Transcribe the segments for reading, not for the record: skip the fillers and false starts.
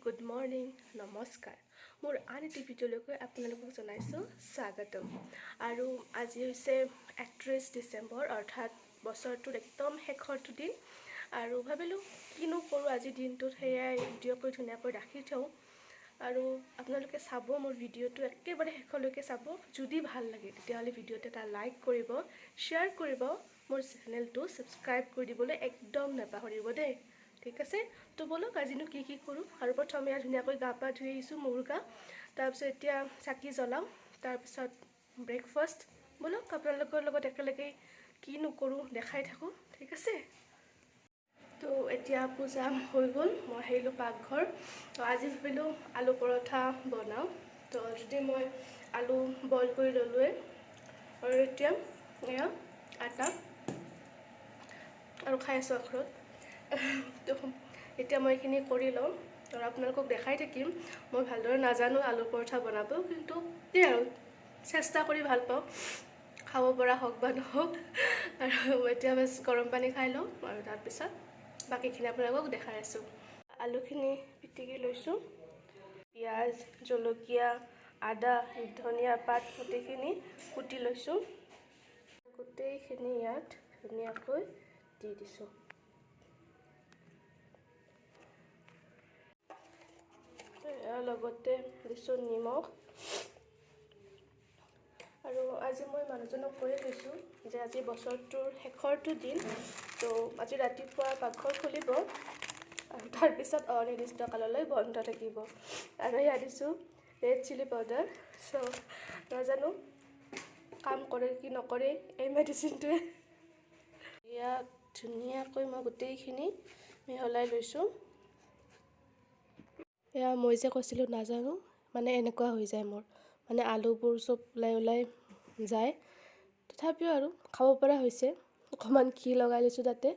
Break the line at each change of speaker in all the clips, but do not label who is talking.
good morning নমস্কাৰ মোৰ আন এটি ভিডিঅ'লৈকে আপোনালোকক জনাইছোঁ স্বাগতম আৰু আজি হৈছে 31 ডিচেম্বৰ অৰ্থাৎ বছৰটোৰ একদম শেষৰটো দিন আৰু ভাবিলোঁ কিনো কৰোঁ আজি দিনটোত সেয়াই ভিডিঅ' কৰি ধুনীয়াকৈ ৰাখি থওঁ আৰু আপোনালোকে চাব মোৰ ভিডিঅ'টো একেবাৰে শেষলৈকে চাব যদি ভাল লাগে তেতিয়াহ'লে ভিডিঅ'টো এটা লাইক কৰিব শ্বেয়াৰ কৰিব মোৰ চেনেলটো ছাবস্ক্ৰাইব কৰি দিবলৈ একদম নাপাহৰিব দেই ঠিক আছে তো বলক আজিনো কি কৰোঁ আৰু প্ৰথমে ধুনীয়াকৈ গা পা ধুই আহিছোঁ মোৰ গা তাৰপিছত এতিয়া চাকি জ্বলাম তাৰপিছত ব্ৰেকফাষ্ট বলক আপোনালোকৰ লগত একেলগে কিনো কৰোঁ দেখাই থাকোঁ ঠিক আছে তো এতিয়া পূজা হৈ গ'ল মই আহিলোঁ পাকঘৰ তো আজি ভাবিলোঁ আলু পৰঠা বনাওঁ তো অলৰেডি মই আলু বইল কৰি ল'লোৱে আৰু এতিয়া এয়া আটা আৰু খাই আছোঁ আখৰত তো এতিয়া মই এইখিনি কৰি লওঁ আৰু আপোনালোকক দেখাই থাকিম মই ভালদৰে নাজানো আলু পৰঠা বনাব কিন্তু এই আৰু চেষ্টা কৰি ভাল পাওঁ খাব পৰা হওক বা নহওক আৰু এতিয়া বাছ গৰম পানী খাই লওঁ আৰু তাৰপিছত বাকীখিনি আপোনালোকক দেখাই আছোঁ আলুখিনি পিটিকি লৈছোঁ পিঁয়াজ জলকীয়া আদা ধনিয়া পাত গোটেইখিনি কুটি লৈছোঁ গোটেইখিনি ইয়াত ধুনীয়াকৈ দি দিছোঁ লগতে দিছোঁ নিমখ আৰু আজি মই মানুহজনক কৈ গৈছোঁ যে আজি বছৰটোৰ শেষৰটো দিন তো আজি ৰাতিপুৱা পাকঘৰ খুলিব আৰু তাৰপিছত অনিৰ্দিষ্ট কাললৈ বন্ধ থাকিব আৰু এয়া দিছোঁ ৰেড চিলি পাউডাৰ চ' নাজানো কাম কৰে কি নকৰে এই মেডিচিনটোৱে ইয়াত ধুনীয়াকৈ মই গোটেইখিনি মিহলাই লৈছোঁ এয়া মই যে কৈছিলোঁ নাজানো মানে এনেকুৱা হৈ যায় মোৰ মানে আলুবোৰ চব ওলাই যায় তথাপিও আৰু খাব পৰা হৈছে অকণমান ঘি লগাই লৈছোঁ তাতে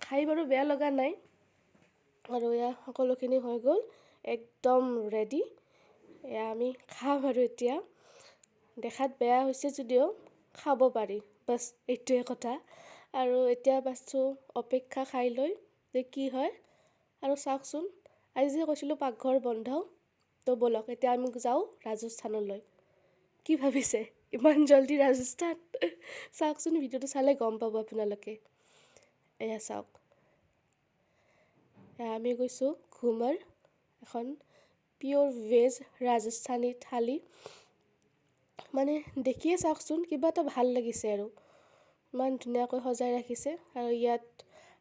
খাই বাৰু বেয়া লগা নাই আৰু এয়া সকলোখিনি হৈ গ'ল একদম ৰেডি এয়া আমি খাম আৰু এতিয়া দেখাত বেয়া হৈছে যদিও খাব পাৰি বাছ এইটোৱে কথা আৰু এতিয়া বাছোঁ অপেক্ষা খাই লৈ যে কি হয় আৰু চাওকচোন আজি যে কৈছিলোঁ পাকঘৰ বন্ধ তো ব'লক এতিয়া আমি যাওঁ ৰাজস্থানলৈ কি ভাবিছে ইমান জলদি ৰাজস্থান চাওকচোন ভিডিঅ'টো চালে গম পাব আপোনালোকে এয়া চাওক আমি গৈছোঁ ঘুমৰ এখন পিয়'ৰ ভেজ ৰাজস্থানী থালি মানে দেখিয়ে চাওকচোন কিবা এটা ভাল লাগিছে আৰু ইমান ধুনীয়াকৈ সজাই ৰাখিছে আৰু ইয়াত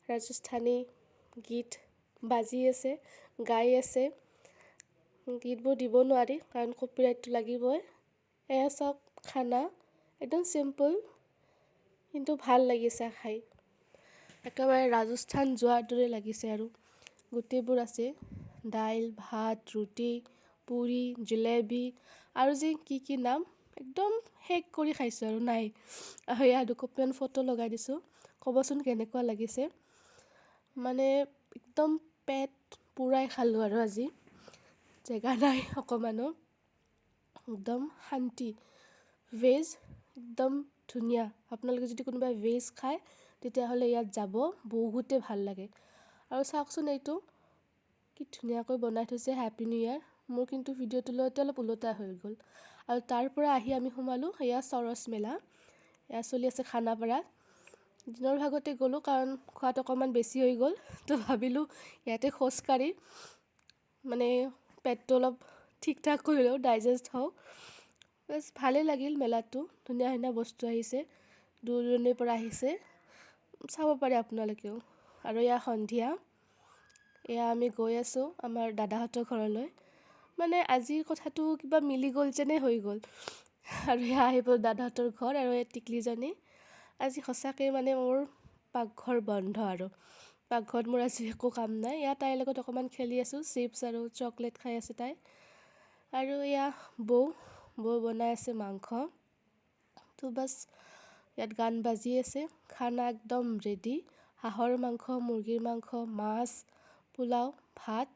ৰাজস্থানী গীত বাজি আছে গাই আছে গীতবোৰ দিব নোৱাৰি কাৰণ কপিৰাইটটো লাগিবই এয়া চাওক খানা একদম চিম্পল কিন্তু ভাল লাগিছে খাই একেবাৰে ৰাজস্থান যোৱাৰ দৰে লাগিছে আৰু গোটেইবোৰ আছে দাইল ভাত ৰুটি পুৰি জলেবি আৰু যে কি নাম একদম শেষ কৰি খাইছোঁ আৰু নাই এয়া দুকপিমান ফটো লগাই দিছোঁ ক'বচোন কেনেকুৱা লাগিছে মানে একদম পেট পূৰাই খালোঁ আৰু আজি জেগা নাই অকণমানো একদম শান্তি ভেজ একদম ধুনীয়া আপোনালোকে যদি কোনোবাই ভেজ খায় তেতিয়াহ'লে ইয়াত যাব বহুতে ভাল লাগে আৰু চাওকচোন এইটো কি ধুনীয়াকৈ বনাই থৈছে হেপী নিউ ইয়াৰ মোৰ কিন্তু ভিডিঅ'টো লওঁতে অলপ ওলোটা হৈ গ'ল আৰু তাৰ পৰা আহি আমি সোমালোঁ এয়া চৰচ মেলা এয়া চলি আছে খানাপাৰাত দিনৰ ভাগতে গ'লোঁ কাৰণ খোৱাটো অকণমান বেছি হৈ গ'ল তো ভাবিলোঁ ইয়াতে খোজকাঢ়ি মানে পেটটো অলপ ঠিক ঠাক কৰি লওঁ ডাইজেষ্ট হওঁ বাছ ভালেই লাগিল মেলাটো ধুনীয়া ধুনীয়া বস্তু আহিছে দূৰ দূৰণিৰ পৰা আহিছে চাব পাৰে আপোনালোকেও আৰু এয়া সন্ধিয়া এয়া আমি গৈ আছোঁ আমাৰ দাদাহঁতৰ ঘৰলৈ মানে আজিৰ কথাটো কিবা মিলি গ'ল যেনে হৈ গ'ল আৰু এয়া আহিব দাদাহঁতৰ ঘৰ আৰু এই টিকলিজনী আজি সঁচাকৈ মানে মোৰ পাকঘৰ বন্ধ আৰু পাকঘৰত মোৰ আজি একো কাম নাই এয়া তাইৰ লগত অকণমান খেলি আছোঁ চিপছ আৰু চকলেট খাই আছে তাই আৰু এয়া বৌ বনাই আছে মাংস তো বাছ ইয়াত গান বাজি আছে খানা একদম ৰেডি হাঁহৰ মাংস মুৰ্গীৰ মাংস মাছ পোলাও ভাত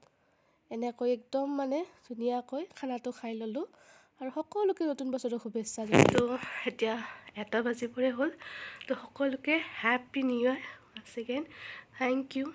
এনেকৈ একদম মানে ধুনীয়াকৈ খানাটো খাই ল'লোঁ আৰু সকলোকে নতুন বছৰৰ শুভেচ্ছা জনালোঁ এতিয়া 1 বাজিবৰে হ'ল তো সকলোকে happy new year once again thank U